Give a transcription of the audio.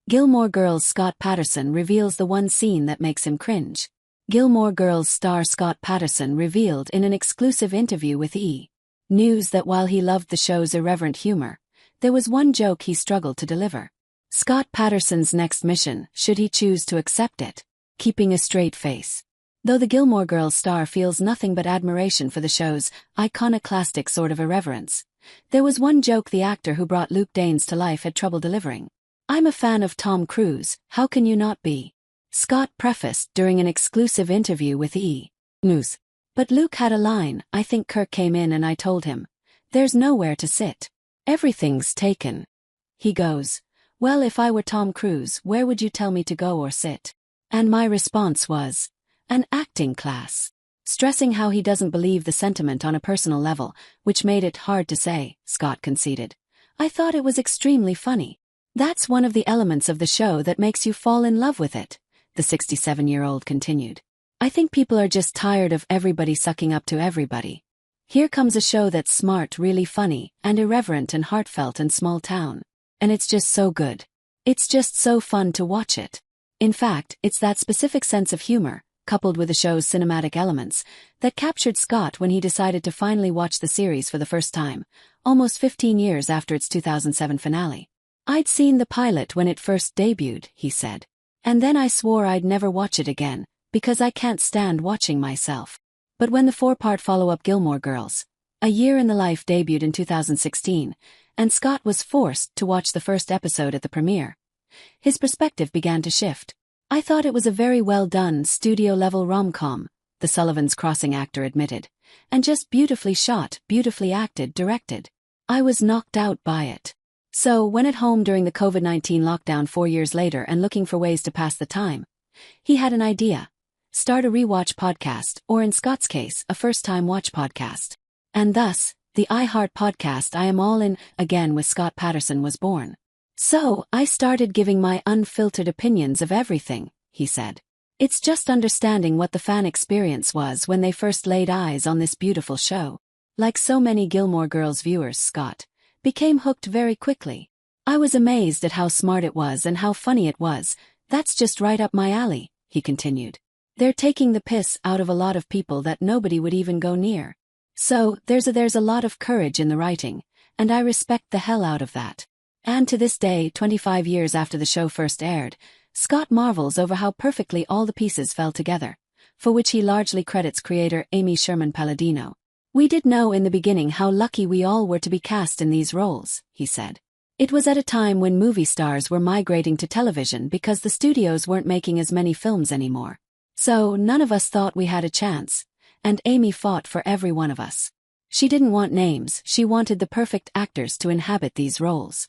Gilmore Girls Scott Patterson reveals the one scene that makes him cringe. Gilmore Girls star Scott Patterson revealed in an exclusive interview with E! News that while he loved the show's irreverent humor, there was one joke he struggled to deliver. Scott Patterson's next mission, should he choose to accept it, keeping a straight face. Though the Gilmore Girls star feels nothing but admiration for the show's iconoclastic sort of irreverence, there was one joke the actor who brought Luke Danes to life had trouble delivering. "I'm a fan of Tom Cruise, how can you not be?" Scott prefaced during an exclusive interview with E! News. "But Luke had a line, I think Kirk came in and I told him, there's nowhere to sit. Everything's taken." He goes, "Well, if I were Tom Cruise, where would you tell me to go or sit?" And my response was, "An acting class." Stressing how he doesn't believe the sentiment on a personal level, which made it hard to say, Scott conceded, "I thought it was extremely funny. That's one of the elements of the show that makes you fall in love with it," the 67-year-old continued. "I think people are just tired of everybody sucking up to everybody. Here comes a show that's smart, really funny, and irreverent and heartfelt and small town. And it's just so good. It's just so fun to watch it." In fact, it's that specific sense of humor, coupled with the show's cinematic elements, that captured Scott when he decided to finally watch the series for the first time, almost 15 years after its 2007 finale. "I'd seen the pilot when it first debuted," he said. "And then I swore I'd never watch it again, because I can't stand watching myself. But when the 4-part follow-up Gilmore Girls, A Year in the Life debuted in 2016, and Scott was forced to watch the first episode at the premiere, his perspective began to shift. I thought it was a very well-done, studio-level rom-com," the Sullivan's Crossing actor admitted, "and just beautifully shot, beautifully acted, directed. I was knocked out by it." So, when at home during the COVID-19 lockdown 4 years later and looking for ways to pass the time, he had an idea. Start a rewatch podcast, or in Scott's case, a first-time watch podcast. And thus, the iHeart podcast I Am All In Again with Scott Patterson was born. "So, I started giving my unfiltered opinions of everything," he said. "It's just understanding what the fan experience was when they first laid eyes on this beautiful show. Like so many Gilmore Girls viewers, Scott became hooked very quickly. I was amazed at how smart it was and how funny it was. That's just right up my alley," he continued. "They're taking the piss out of a lot of people that nobody would even go near. So, there's a lot of courage in the writing, and I respect the hell out of that." And to this day, 25 years after the show first aired, Scott marvels over how perfectly all the pieces fell together, for which he largely credits creator Amy Sherman Palladino. "We did know in the beginning how lucky we all were to be cast in these roles," he said. "It was at a time when movie stars were migrating to television because the studios weren't making as many films anymore. So none of us thought we had a chance, and Amy fought for every one of us. She didn't want names, she wanted the perfect actors to inhabit these roles.